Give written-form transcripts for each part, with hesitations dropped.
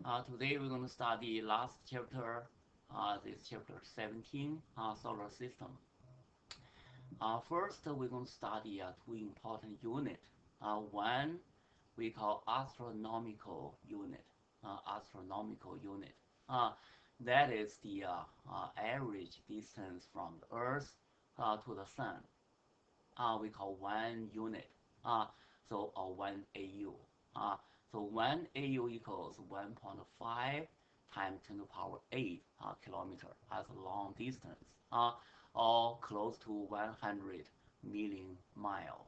Today we're going to study last chapter, this chapter 17, solar system. First, we're going to study two important units. One we call astronomical unit. Astronomical unit. That is the average distance from the Earth to the Sun. We call 1 unit. So 1 AU. So 1 AU equals 1.5 times 10 to the power 8 kilometer as a long distance, or close to 100 million mile.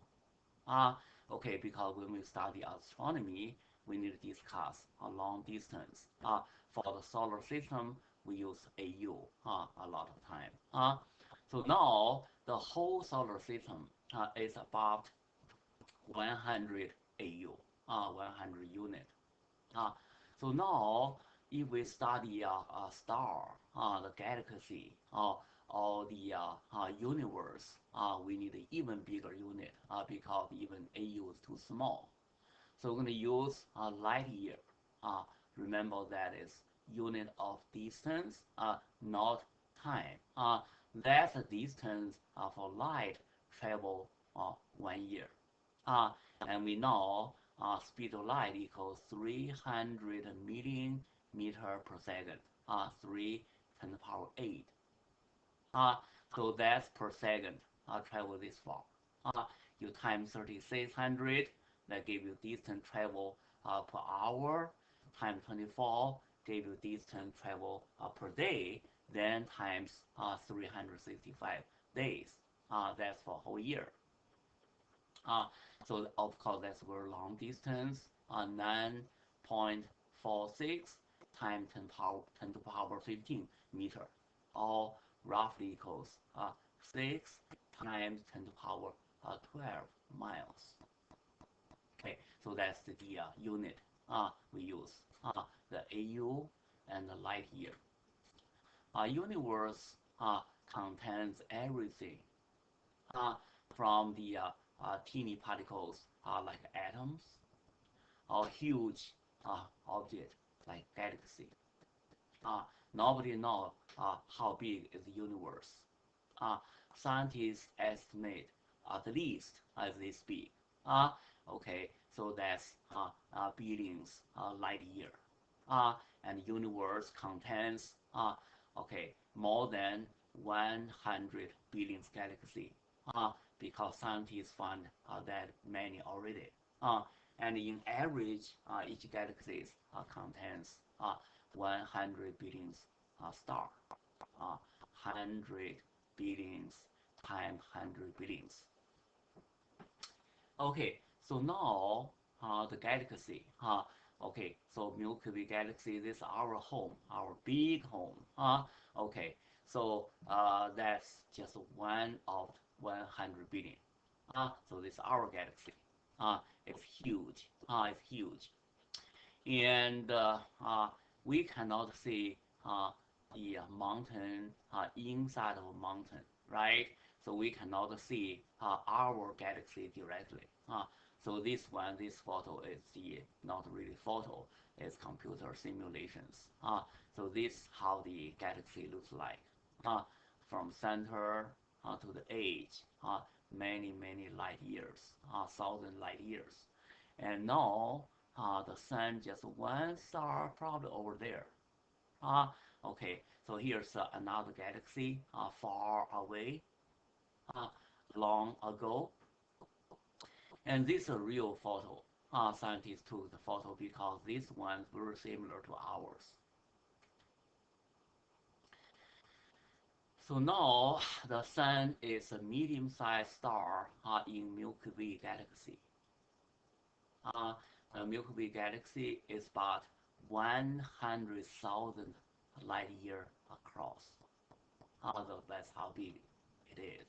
Okay, because when we study astronomy, we need to discuss a long distance. For the solar system, we use AU a lot of time. So now the whole solar system is about 100 AU, 100 unit. So now, if we study a star, the galaxy, or the universe, we need an even bigger unit because even AU is too small. So we're going to use light year. Remember that is unit of distance, not time. That's the distance for light travel 1 year. And we know speed of light equals 300 million meter per second, 3 10 to the power 8. So that's per second travel this far. You times 3600, that give you distance travel per hour, times 24 give you distance travel per day, then times 365 days. That's for a whole year. So of course that's very long distance, 9.46 times 10 to the power 15 meter, or roughly equals 6 times 10 to the power 12 miles. Okay, so that's the unit we use, the AU and the light year. Universe contains everything from the teeny particles like atoms, or huge object like galaxy. Nobody knows how big is the universe. Scientists estimate at least as they speak. Okay, so that's billions light year. And universe contains okay, more than 100 billion galaxies. Because scientists found that many already. And in average, each galaxy contains 100 billion stars. 100 billions times 100 billions. Okay, so now the galaxy. Okay, so Milky Way galaxy, this is our home, our big home. Okay, so that's just one of 100 billion. So this is our galaxy. It's huge. It's huge. And we cannot see the mountain inside of a mountain, right? So we cannot see our galaxy directly. So this photo is not really photo, it's computer simulations. So this is how the galaxy looks like. From center to the edge, many light years, 1,000 light years. And now the sun just one star probably over there. Okay, so here's another galaxy far away, long ago. And this is a real photo. Scientists took the photo because this one is very similar to ours. So now the sun is a medium-sized star in Milky Way galaxy. The Milky Way galaxy is about 100,000 light year across. So that's how big it is.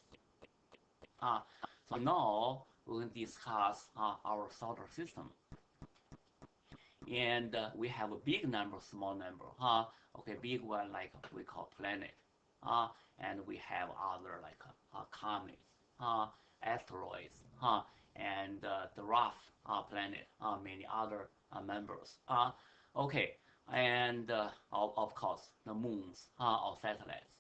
So now we will discuss our solar system. And we have a big number, small number. Okay, big one like we call planet. And we have other like comets, asteroids, and the rough planet, many other members. Okay, and of course the moons or satellites.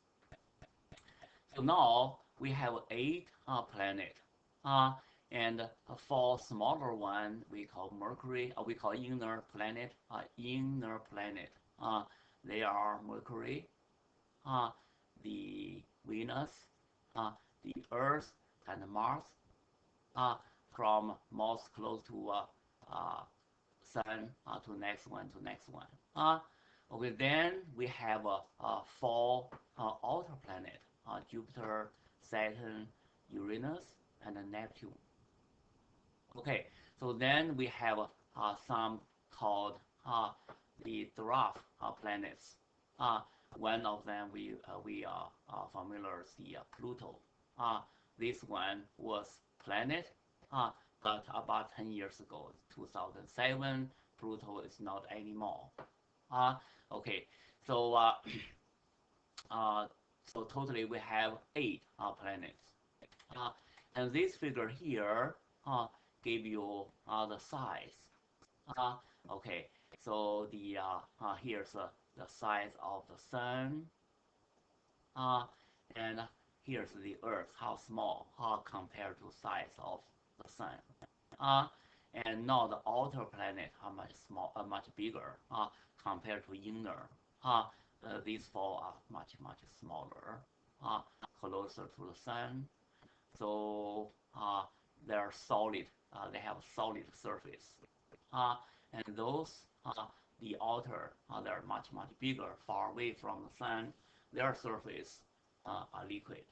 So now we have eight planets, uh, and four smaller one we call Mercury, we call inner planet. Inner planet. They are Mercury, uh, the Venus, uh, the Earth, and Mars. Uh, from most close to uh, Sun to next one to next one. Okay, then we have four outer planet: Jupiter, Saturn, Uranus, and Neptune. Okay, so then we have some called the dwarf planets. Uh, One of them we are familiar with the Pluto. Uh, this one was planet, uh, but about 10 years ago, 2007, Pluto is not anymore. Uh, okay, so uh, so totally we have eight planets. Uh, and this figure here give you the size. Uh, okay, so here's the size of the sun, uh, and here's the Earth, how small compared to size of the sun. Uh, and now the outer planet are much small, much bigger compared to inner. These four are much smaller, closer to the sun. So they're solid. They have a solid surface. Uh, and those, the outer, they're much bigger, far away from the sun. Their surface are liquid.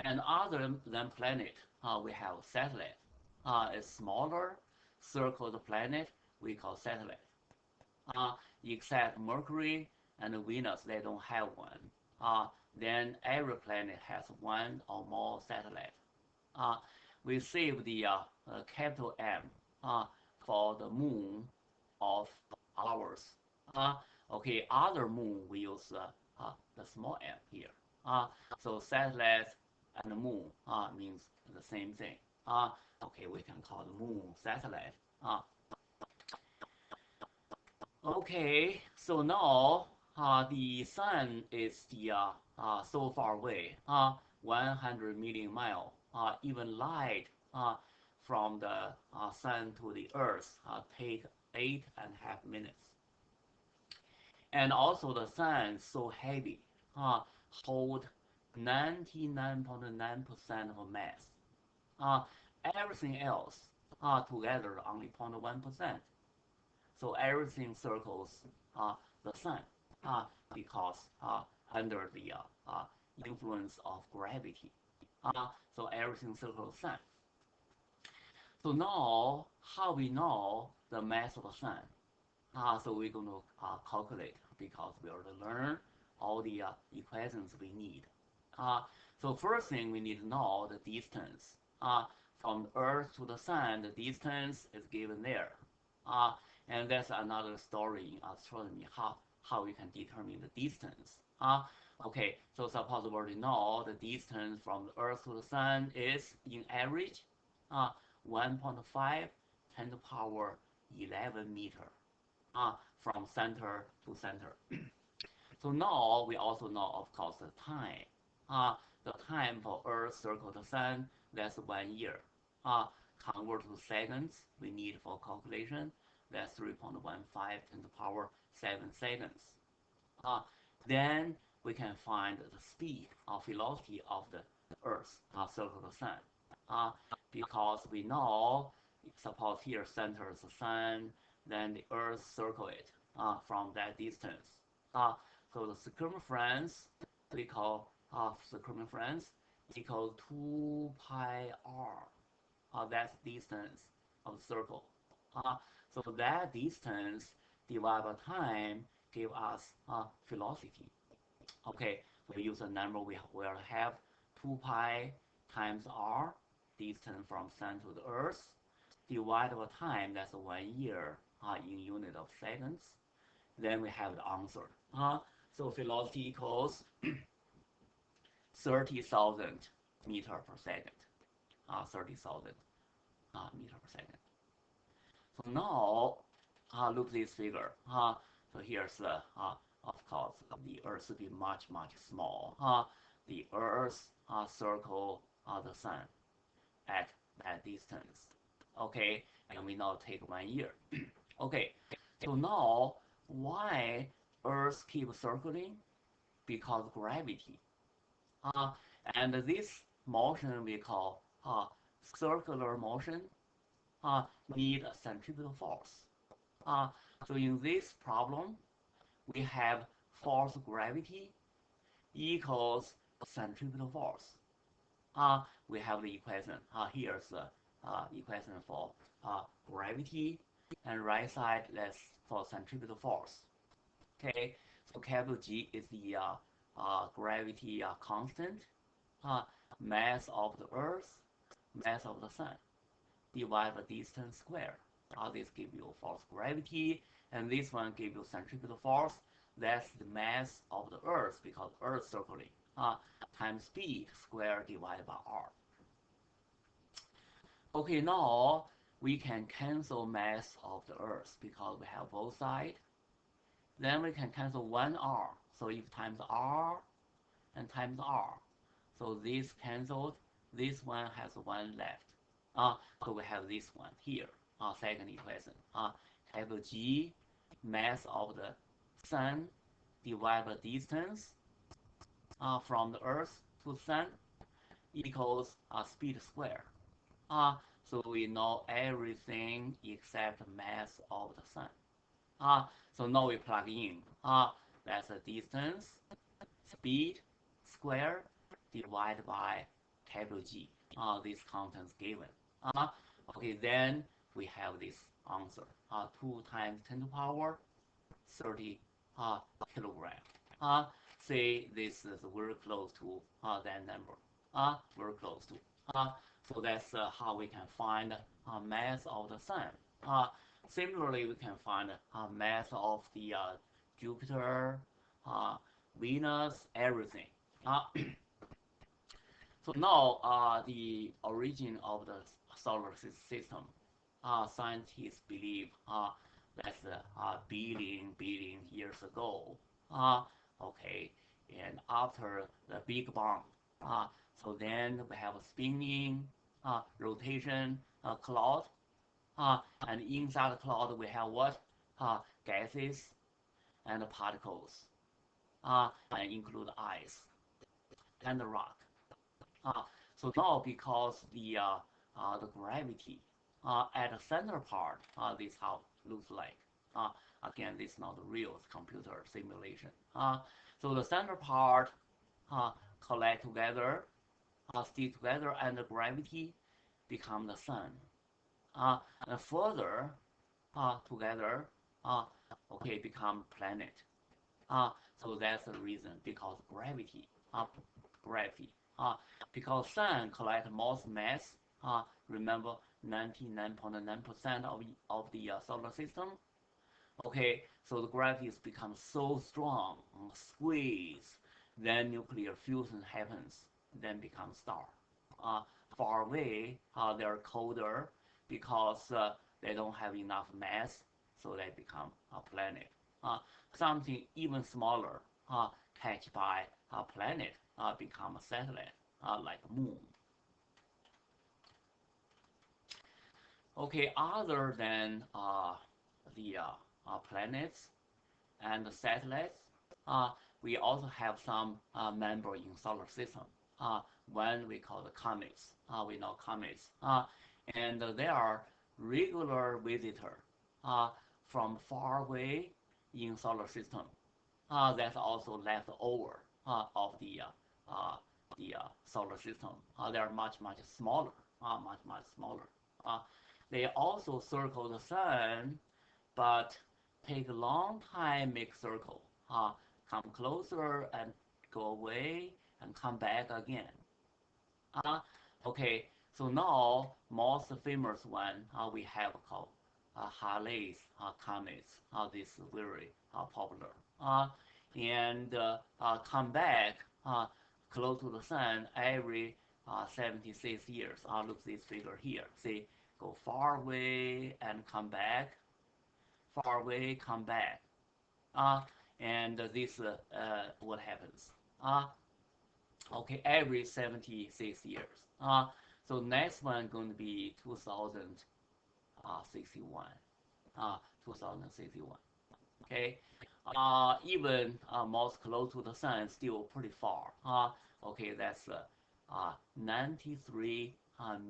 And other than planet, we have satellite. A smaller circled planet we call satellite. Uh, Except Mercury and Venus, they don't have one. Then every planet has one or more satellite. Uh, we save the capital M uh, for the moon of ours. Uh, okay, other moon we use the small m here. So satellite and the moon means the same thing. Okay, we can call the moon satellite. Okay, so now the sun is so far away, 100 million miles. Even light from the sun to the earth take 8.5 minutes. And also the sun is so heavy, hold 99.9% of mass. Uh, Everything else together only 0.1%. So everything circles the sun because under the influence of gravity. So everything circles the sun. So now, how we know the mass of the sun? So we're going to calculate because we already learn all the equations we need. So first thing we need to know the distance. From the Earth to the Sun, the distance is given there. Uh, and that's another story in astronomy, how we can determine the distance. Okay, so suppose we already know the distance from the Earth to the Sun is, in average, 1.5 10 to the power 11 meter from center to center. So now we also know, of course, the time. The time for Earth circle the Sun, that's 1 year. Convert to seconds, we need for calculation, that's 3.15 10 to the power 7 seconds. Uh, then we can find the speed or velocity of the Earth circle the Sun. Because we know, suppose here center is the Sun, then the Earth circle it from that distance. So the circumference we call circumference equal 2 pi r. That's distance of the circle. So that distance divided by time give us velocity. Okay, we use a number we will have 2 pi times r, distance from sun to the earth, divided by time, that's 1 year in unit of seconds. Then we have the answer. So velocity equals 30,000 meter per second. 30,000 meter per second. So now Look this figure. So here's of course, the Earth will be much, much small. The Earth circle the Sun at that distance. Okay, and we now take 1 year. Okay, so now why Earth keep circling? Because gravity. Uh, and this motion we call circular motion need a centripetal force. Uh, so in this problem, we have force gravity equals centripetal force. We have the equation. Here's the equation for gravity, and right side that's for centripetal force. Okay, so capital G is the gravity constant, uh, mass of the Earth, mass of the Sun, divide the distance square. This gives you force gravity, and this one gives you centripetal force. That's the mass of the Earth because Earth circling times speed square divided by r. Okay, now we can cancel mass of the Earth because we have both sides. Then we can cancel one r. So if times r and times r, so this cancelled. This one has one left. So we have this one here. Second equation. Capital G, mass of the Sun divided by distance from the Earth to the Sun equals speed square. So we know everything except mass of the Sun. So now we plug in. That's the distance, speed square divided by capital G. These contents given. Okay, then we have this answer. 2 times 10 to the power 30 kilogram. Say this is very close to that number. Very close to. So that's how we can find mass of the Sun. Similarly, we can find mass of the Jupiter, Venus, everything. So now the origin of the solar system. Scientists believe that's billion years ago. Okay, and after the Big Bang, so then we have a spinning, rotation, cloud, and inside the cloud we have what? Gases and particles, and include ice and rock. So now because the gravity at the center part, this how it looks like. Again, this is not real computer simulation. So the center part collect together, stick together, and the gravity become the Sun. And further together, okay, become planet. So that's the reason because gravity, gravity. Because Sun collect most mass. Remember, 99.9% of the solar system. Okay, so the gravity becomes so strong, squeeze, then nuclear fusion happens, then become star. Uh, Far away, they're colder because they don't have enough mass, so they become a planet. Something even smaller, catch by a planet, become a satellite, like a moon. Okay, other than the planets and the satellites, uh, we also have some member in solar system. One we call the comets. We know comets, and they are regular visitor from far away in solar system. That's also left over of the solar system. They are much smaller, much smaller. They also circle the Sun, but take a long time make circle. Come closer and go away and come back again. Uh, okay, so now most famous one we have called Halley's comets. This is very popular. And come back close to the Sun every 76 years. Look this figure here. See, go far away and come back, far away, come back. Uh, and this what happens. Okay, every 76 years. So next one going to be 2061. 2061. Okay, even most close to the sun, still pretty far. Okay, that's 93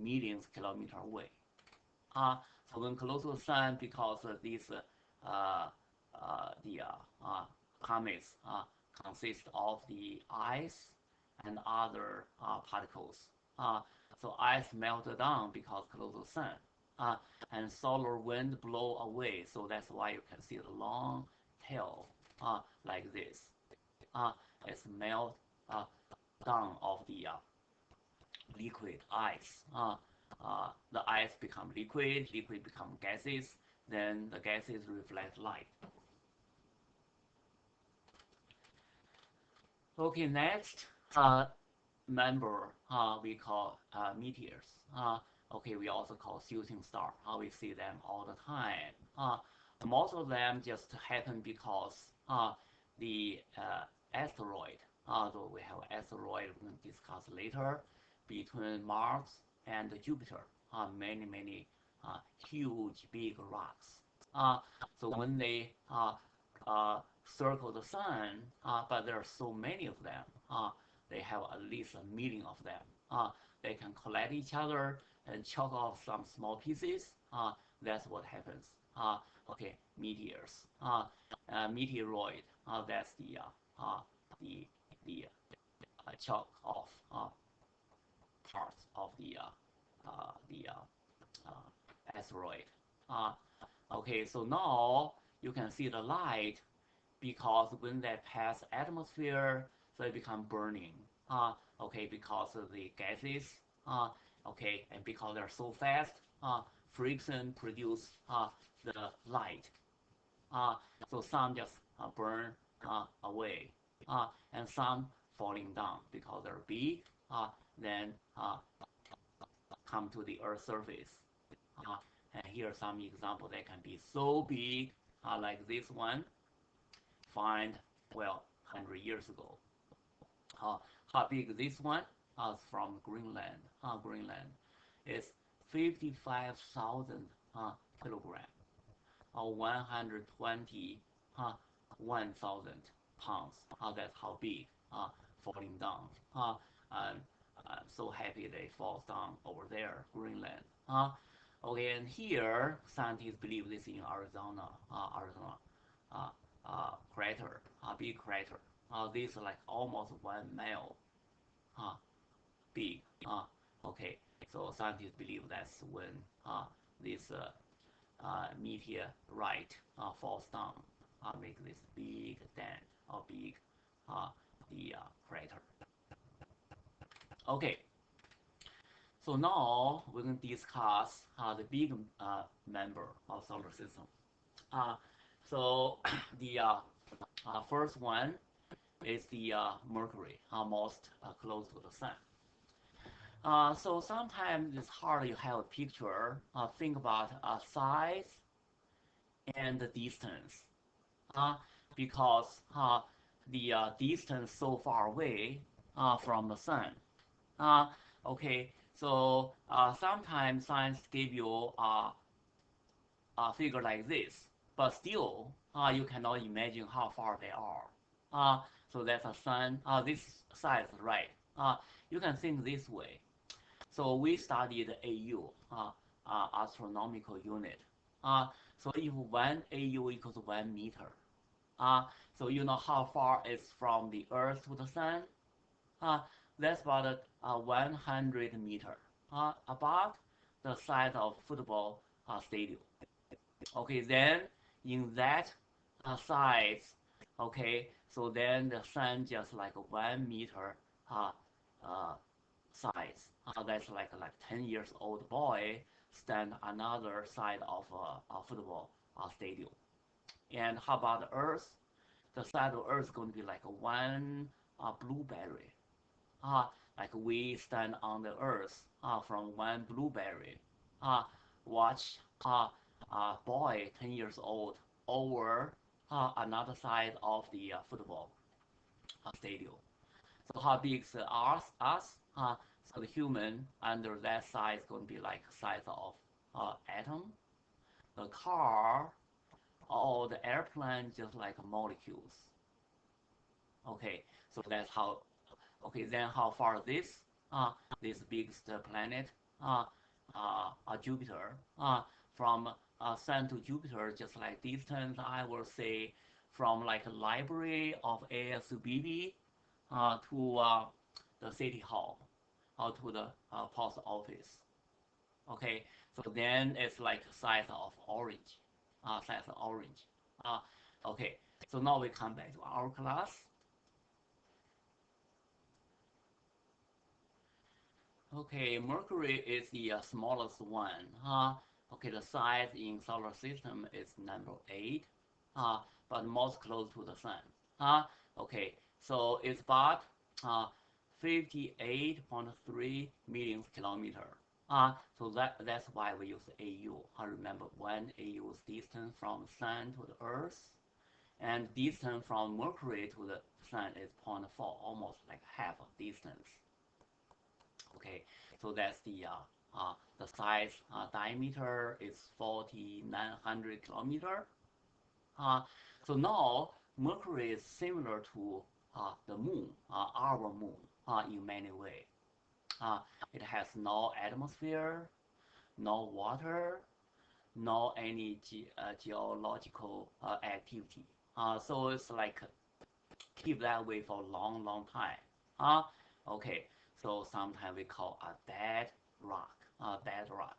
million kilometer away. So when close to the sun, because these the comets consist of the ice and other particles. Uh, so ice melted down because close to the sun. Uh, and solar wind blow away. So that's why you can see the long tail like this. Uh, it's melt down of the liquid ice. The ice become liquid, liquid become gases, then the gases reflect light. Okay, next member we call meteors. Okay, we also call shooting star. We see them all the time. Most of them just happen because the asteroid, so we have asteroid we can discuss later, between Mars and Jupiter. Many huge big rocks. So when they uh, circle the sun, but there are so many of them. They have at least a million of them. They can collect each other and chop off some small pieces. That's what happens. Okay, meteors. Meteoroid. That's the the chop off parts of the asteroid. Uh, okay, so now you can see the light because when they pass atmosphere, so it become burning. Okay, because of the gases. Okay, and because they're so fast, friction produce the light. Uh, so some just burn away, and some falling down because they're big. Then come to the Earth's surface. Uh, and here are some examples that can be so big, like this one, find, well, 100 years ago. How big this one? From Greenland. Greenland is 55,000 kilogram, or 120 1,000 pounds. That's how big falling down. And I'm so happy they falls down over there, Greenland. Okay, and here scientists believe this in Arizona, uh, crater, big crater. This is like almost 1 mile uh, big. Okay, so scientists believe that's when this meteorite falls down, make this big dent or big the crater. Okay, so now we're going to discuss the big member of solar system. Uh, so the first one is the Mercury, most close to the sun. So sometimes it's hard you have a picture. Think about size and the distance. Uh, because the distance so far away from the sun. Uh, okay, so sometimes science give you a figure like this, but still you cannot imagine how far they are. So that's a sun. This size, right? You can think this way. So we studied AU, astronomical unit. So if 1 AU equals 1 meter, uh, so you know how far it's from the Earth to the Sun? Uh, that's about 100 meter, about the size of football stadium. Okay, then in that size, okay, so then the Sun just like 1 meter uh, uh, size. That's like 10 years old boy stand another side of a football stadium. And how about the Earth? The size of Earth is going to be like one blueberry. Uh, like we stand on the Earth from one blueberry. Watch a boy 10 years old over another side of the football stadium. So how big is us? So the human under that size is going to be like size of atom. The car or the airplane just like molecules. Okay, so that's how. Okay, then how far this biggest planet, Jupiter, from Sun to Jupiter, just like distance, I will say from like a library of ASBB to the city hall or to the post office. Okay, so then it's like size of orange, size of orange. Uh, okay, so now we come back to our class. Okay, Mercury is the smallest one. Okay, the size in solar system is number 8, but most close to the sun. Okay, so it's about 58.3 million kilometer. So that's why we use AU. Remember, 1 AU is distance from sun to the Earth, and distance from Mercury to the sun is zero point 0.4, almost like half of distance. Okay, so that's the size diameter is 4,900 kilometer. Uh, so now Mercury is similar to the moon, our moon, in many ways. Uh, it has no atmosphere, no water, no any geological activity. So it's like keep that way for a long, long time. Okay, so sometimes we call a dead rock, dead rock.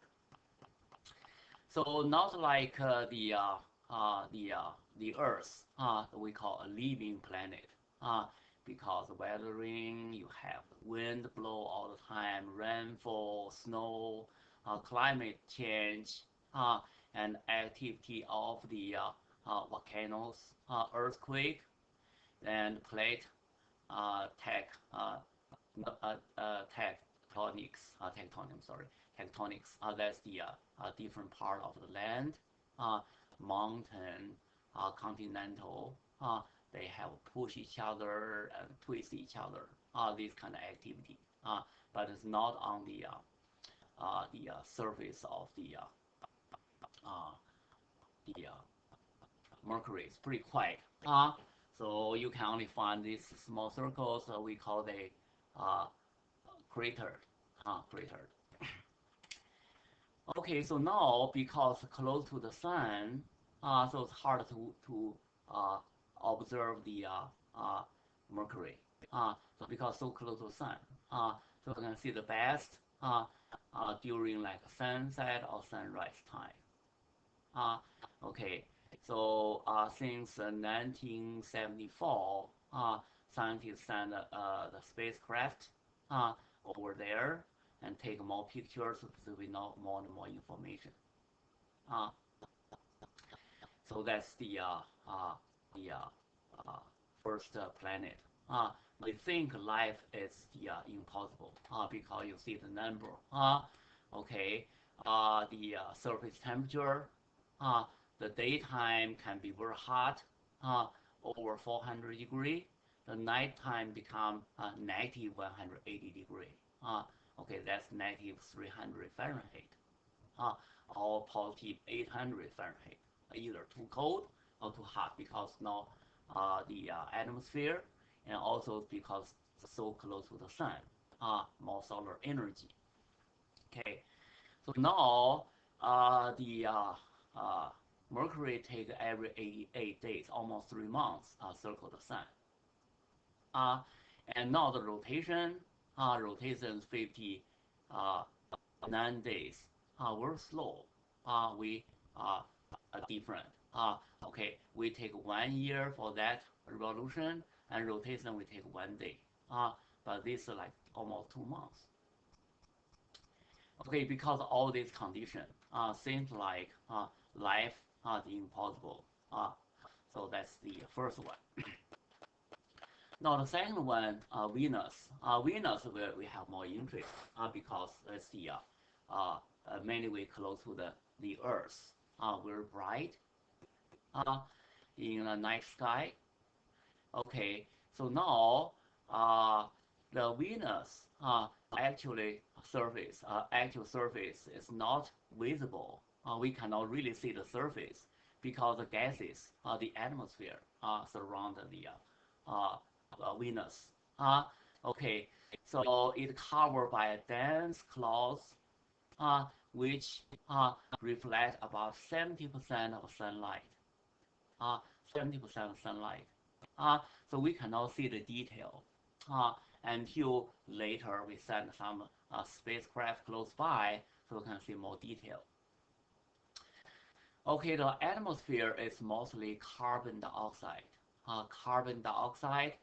So not like the Earth, we call a living planet, because weathering, you have wind blow all the time, rainfall, snow, climate change, and activity of the volcanoes, earthquake, and plate tech tectonics, tectonics. That's the different part of the land, mountain, continental. They have push each other and twist each other. This kind of activity, but it's not on the surface of uh, the Mercury. It's pretty quiet. So you can only find these small circles. We call the uh, cratered, cratered. Okay, so now because close to the sun, so it's hard to observe the Mercury. So because so close to the sun, so you can see the best during like sunset or sunrise time. Okay, so since 1974, scientists send the spacecraft over there and take more pictures so we know more and more information. Uh, so that's the first planet. We think life is impossible because you see the number. Okay, the surface temperature, uh, the daytime can be very hot, over 400 degree. The nighttime become negative 180 degree. Okay, that's negative 300 Fahrenheit, uh, or positive 800 Fahrenheit. Either too cold or too hot because now the atmosphere, and also because so close to the sun, more solar energy. Okay, so now the Mercury take every 88 days, almost 3 months, circle the sun. Uh, and now the rotation, rotation is 59 days. We're slow. We different. Okay, we take 1 year for that revolution, and rotation we take 1 day. But this is like almost 2 months. Okay, because of all these conditions, seems like life is impossible. So that's the first one. Now the second one, Venus. Venus we have more interest because it's the many way close to the Earth. Very bright. uh, in the night sky. Okay, so now the Venus actually actual surface is not visible. We cannot really see the surface because the gases, the atmosphere, surround the Venus. Okay, so it covered by a dense cloud, which reflect about 70% of sunlight. uh, 70% sunlight. Uh, so we cannot see the detail uh, until later we send some spacecraft close by so we can see more detail. Okay, the atmosphere is mostly carbon dioxide. Carbon dioxide,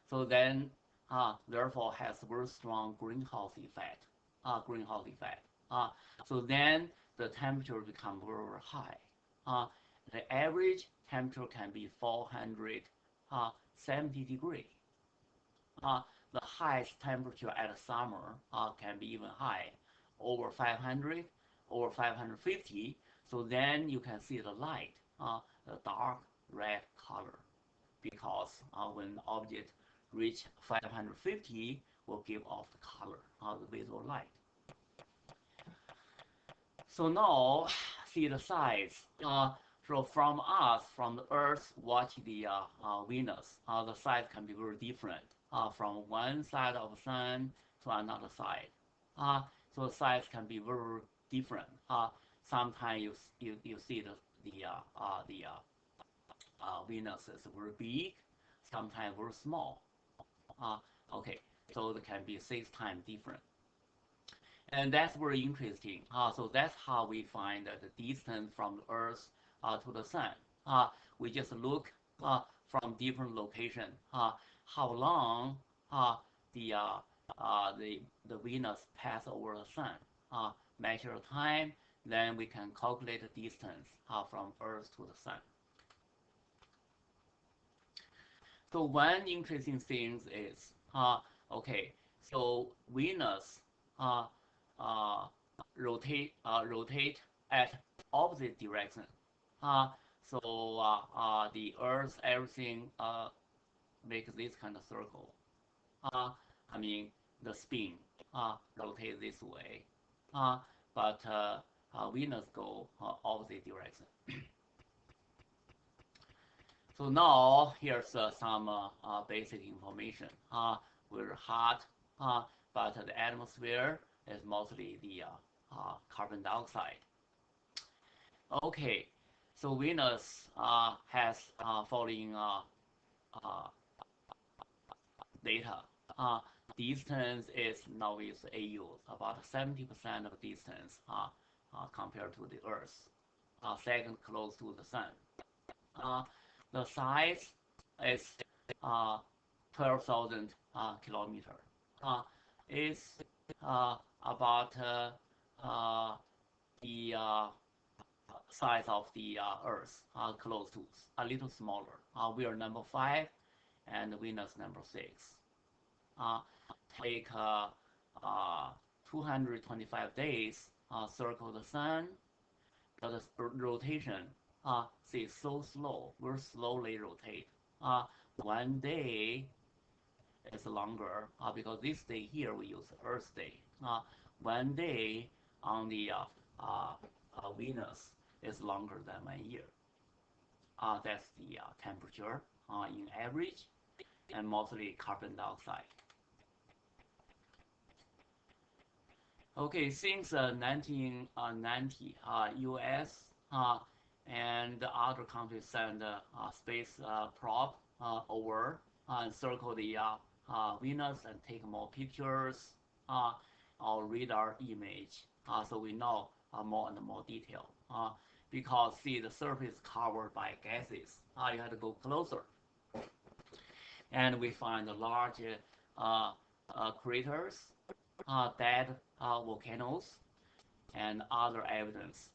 so then therefore has very strong greenhouse effect. Greenhouse effect. So then the temperature become very high. Uh, the average temperature can be 470 degrees. Uh, the highest temperature at summer can be even high, over 500, over 550. So then you can see the light, the dark red color, because when object reach 550, will give off the color, the visual light. So now, see the size. So from us, from the Earth, watch the Venus. The size can be very different from one side of the sun to another side. So the size can be very different. Sometimes you see the Venus is very big, sometimes very small. Uh, okay, so it can be 6 times different. And that's very interesting. So that's how we find the distance from the Earth to the Sun. We just look from different location, how long the, uh, the Venus pass over the Sun, measure time, then we can calculate the distance from Earth to the Sun. So one interesting thing is, okay, so Venus uh, uh, rotate at opposite direction. Uh, so the Earth, everything makes this kind of circle. Uh, I mean, the spin rotate this way, uh, but Venus go opposite direction. So now here's some basic information. We're hot, but the atmosphere is mostly the carbon dioxide. Okay, so Venus has following uh, data. Uh, Distance is now with AU, about 70% of distance compared to the Earth. Second close to the Sun. Uh, the size is 12,000 kilometer. It's about the size of the Earth, close to a little smaller. We are number 5, and Venus number 6. Take 225 days circle the Sun, but the rotation see so slow, very slowly rotate. One day is longer because this day here we use Earth day. One day on the Venus is longer than 1 year. That's the temperature in average, and mostly carbon dioxide. Okay, since 1990, U.S. And other countries send space probe over and circle the Venus and take more pictures or radar image, so we know more and more detail. Because see, the surface covered by gases, you have to go closer, and we find large craters, dead volcanoes, and other evidence.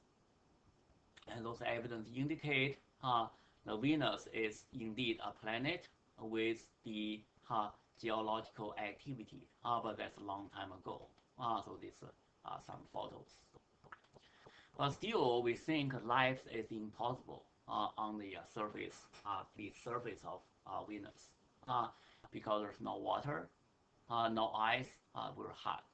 And those evidence indicate the Venus is indeed a planet with the geological activity, but that's a long time ago. So these some photos. But still, we think life is impossible on the surface of Venus, uh, because there's no water, no ice, we're hot.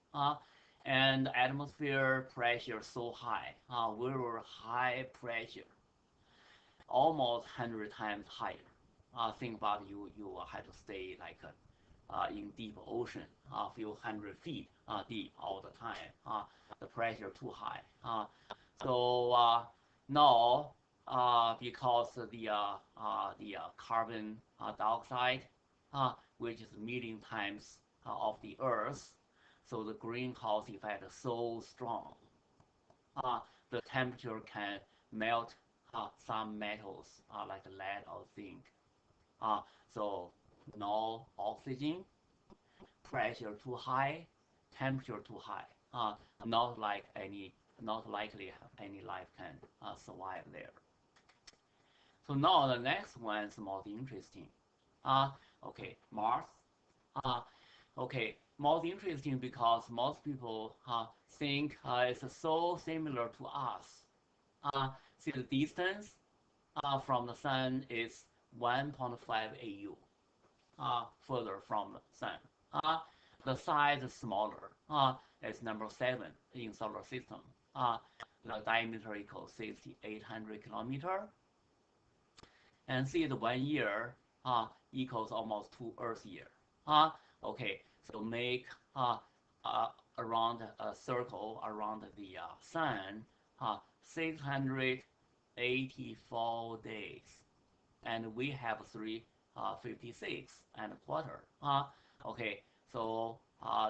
And atmosphere pressure so high, we were high pressure, almost 100 times higher. Think about you had to stay like in deep ocean, a few hundred feet deep all the time. The pressure too high. So now, because the carbon dioxide, which is a million times of the Earth, so the greenhouse effect is so strong. Uh, the temperature can melt some metals like lead or zinc. Uh, so no oxygen, pressure too high, temperature too high. Not like any, not likely any life can survive there. So now the next one is most interesting. Uh, okay, Mars. Uh, okay, most interesting because most people think it's so similar to us. See the distance from the sun is 1.5 AU. Further from the sun. Uh, the size is smaller. It's number 7 in solar system. The diameter equals 6,800 kilometer. And see the 1 year equals almost 2 Earth year. Okay, so make uh, around a circle around the sun 684 days, and we have 356 and a quarter. Okay, so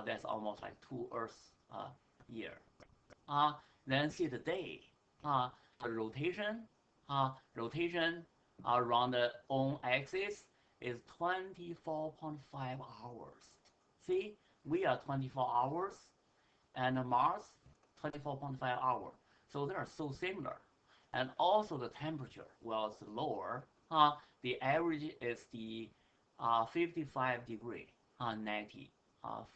that's almost like 2 Earth year. Uh, then see the day. The rotation around the own axis is 24.5 hours. See, we are 24 hours, and Mars 24.5 hours. So they are so similar. And also the temperature was lower. The average is the 55 degree negative.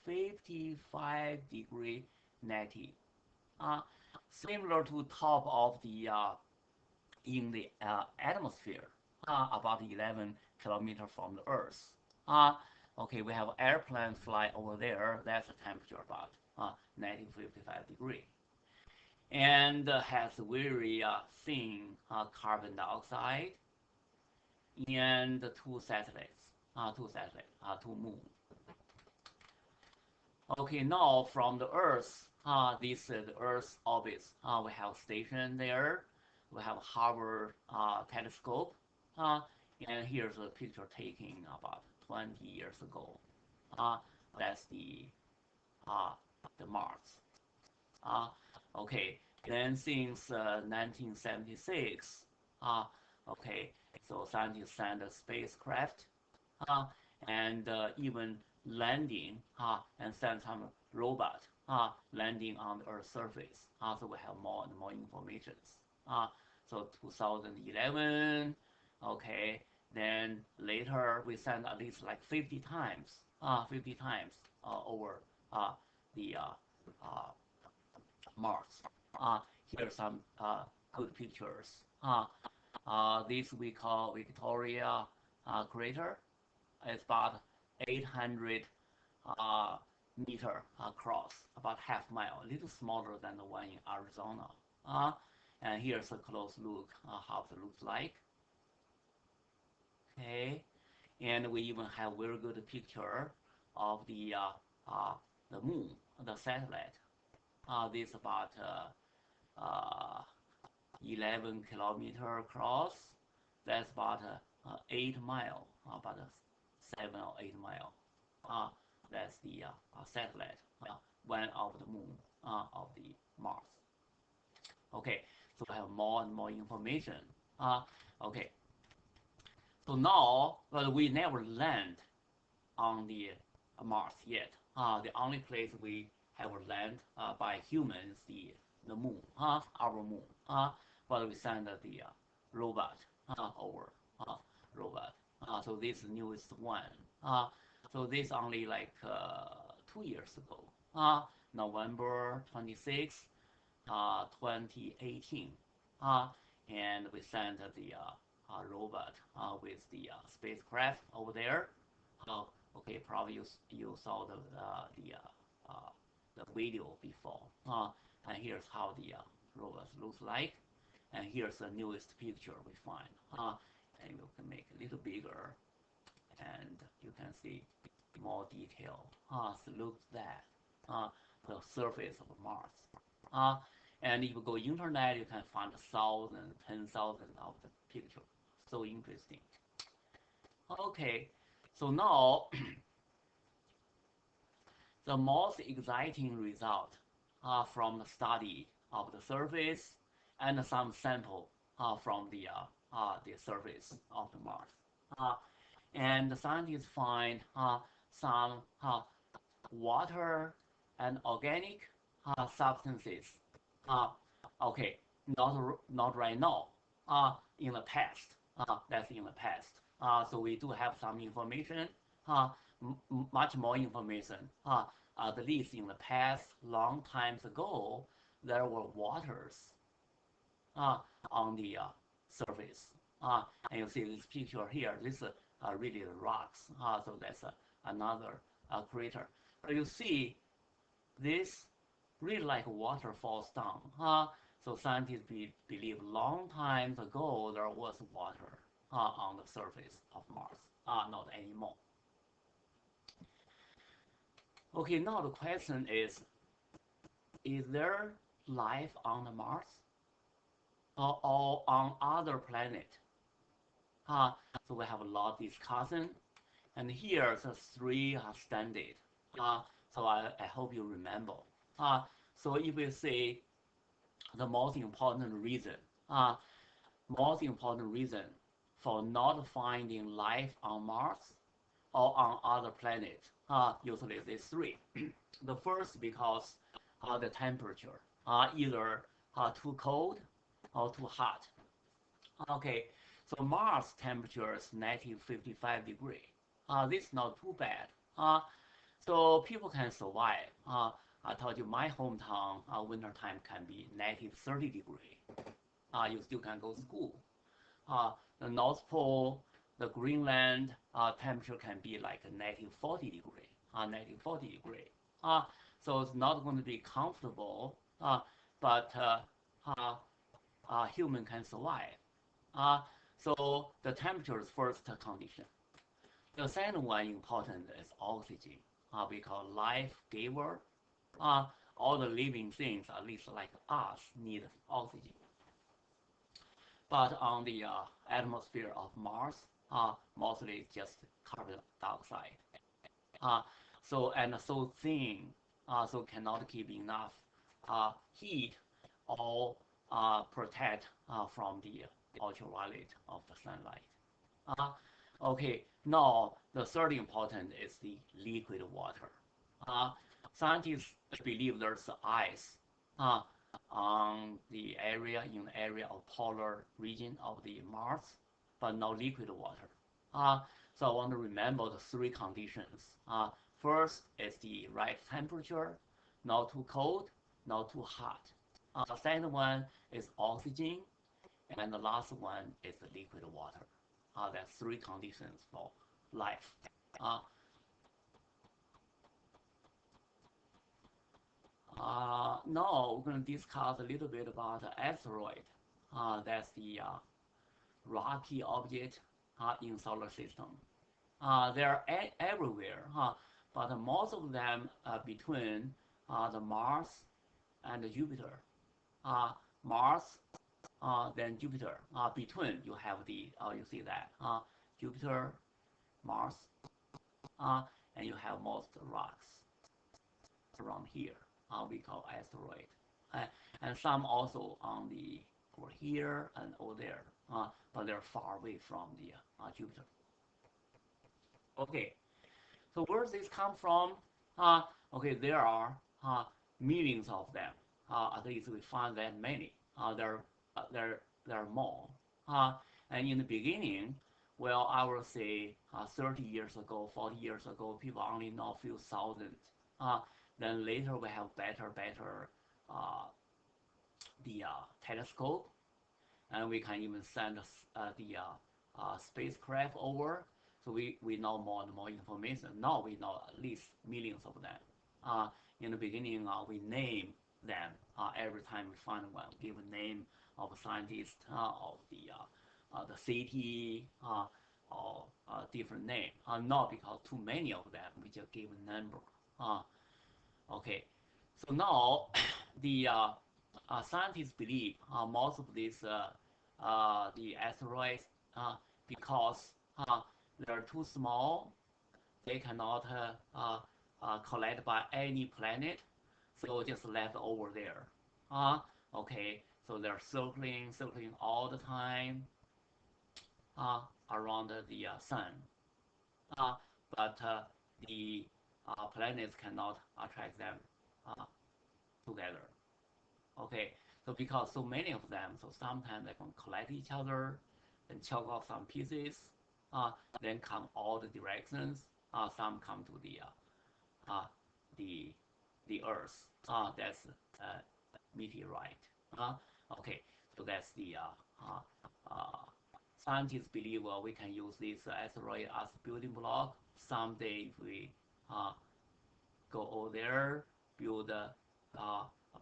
55 degree negative. Uh, Similar to top of the in the atmosphere, about 11 kilometers from the Earth. Uh, okay, we have airplane fly over there. That's the temperature about negative 55 degree, and has very thin carbon dioxide, and two moons. Okay, now from the Earth, this is the Earth's orbit. We have station there. We have Hubble telescope, uh, and here's a picture taken about 20 years ago. Uh, that's uh, the Mars. Uh, okay, then since 1976, okay, so scientists send a spacecraft uh, and even landing and send some robot landing on the Earth's surface. So we have more and more information. So 2011, okay, then later we send at least like 50 times, 50 times over the Mars. Here's some good pictures. This we call Victoria crater. It's about 800 uh, meter across, about half mile, a little smaller than the one in Arizona. Uh, and here's a close look how it looks like. Okay, and we even have very good picture of the moon, the satellite. This about uh, 11 kilometer across. That's about 8 mile, about 7 or 8 mile. Uh, that's the satellite, one of the moon of the Mars. Okay, so I have more and more information. Okay, so now, but we never land on the Mars yet. The only place we have land by humans the moon, our moon. But we send the robot over, robot. So this newest one. So this only like 2 years ago. November 26, 2018. Uh, and we sent the robot with the spacecraft over there. Uh, okay, probably you saw uh, the video before. And here's how the robot looks like. And here's the newest picture we find. And you can make it a little bigger, and you can see more detail. So look at that. The surface of Mars. Uh, and if you go internet, you can find 1,000, 10,000 of the picture. So interesting. Okay, so now the most exciting result from the study of the surface and some sample from the surface of the Mars. Uh, and the scientists find some water and organic substances. Uh, okay, not right now. In the past, that's in the past. So we do have some information, much more information. At least in the past, long times ago, there were waters uh, on the surface. And you see this picture here. This is really the rocks. So that's another crater. But you see this really like water falls down. So scientists believe long time ago there was water on the surface of Mars. Not anymore. Okay, now the question is there life on the Mars or on other planet? Uh, so we have a lot of discussion, and here the three are standard. So I hope you remember. So if we say the uh, most important reason for not finding life on Mars or on other planets, usually these three. The first because the temperature, either too cold or too hot. Okay, so Mars temperature is negative 55 degree. This is not too bad. So people can survive. I told you my hometown winter time can be negative 30 degree. You still can go to school. The North Pole, the Greenland temperature can be like a negative 40 degree. Negative 40 degree. So it's not going to be comfortable, but human can survive. So the temperature is first condition. The second one important is oxygen. We call life giver. All the living things, at least like us, need oxygen. But on the atmosphere of Mars, mostly just carbon dioxide. Uh, and so thin, so cannot keep enough heat or protect from the ultraviolet of the sunlight. Uh, okay, now the third important is the liquid water. Uh, Scientists believe there's ice uh, on the area in the area of polar region of the Mars, but no liquid water. So I want to remember the three conditions. First is the right temperature, not too cold, not too hot. The second one is oxygen, and the last one is the liquid water. That's three conditions for life. Now we're going to discuss a little bit about the asteroid. That's the rocky object in solar system. They're everywhere, but most of them are between the Mars and the Jupiter. Mars, then Jupiter. Between you have you see that Jupiter, Mars, and you have most rocks around here. We call asteroid, and some also on the over here and over there, but they're far away from the Jupiter. Okay, so where does this come from? Okay, there are millions of them. At least we find that many. There are more. Uh, and in the beginning, well, I would say 30 years ago, 40 years ago, people only know a few thousand. Then later we have better uh, the telescope, and we can even send the spacecraft over. So we know more and more information. Now we know at least millions of them. Uh, in the beginning, we name them. Every time we find one, we give a name of a scientist, of the city, or different name. Not because too many of them, we just give a number. Okay, so now the scientists believe most of these the asteroids, because they're too small, they cannot collect by any planet, so just left over there. Okay, so they're circling all the time uh, around the sun. Uh, but the planets cannot attract them uh, together. Okay, so because so many of them, so sometimes they can collect each other, then chop off some pieces, uh, then come all the directions. Some come to uh, the the Earth. That's meteorite. Uh, okay, so that's the scientists believe we can use this asteroid as a building block. Someday, if we uh, go over there, build a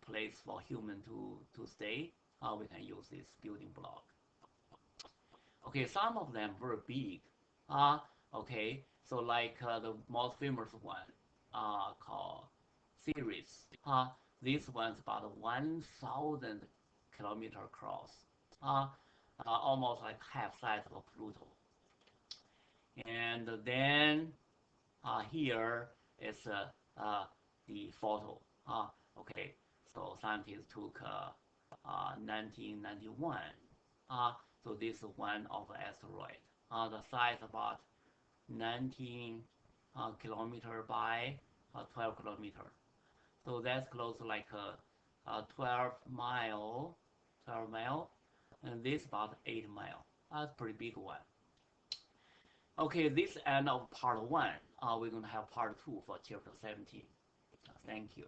place for human to stay, we can use this building block. Okay, some of them were big. Uh, okay, so like the most famous one called Ceres. This one's about 1,000 kilometer across. Uh, Almost like half size of Pluto. And then here is the photo. Okay, so scientists took 1991. So this is one of the asteroid. The size about 19 kilometer by 12 kilometer. So that's close to like 12 mile, and this about 8 mile. That's a pretty big one. Okay, this end of part one. We're gonna have part two for chapter 17. Thank you.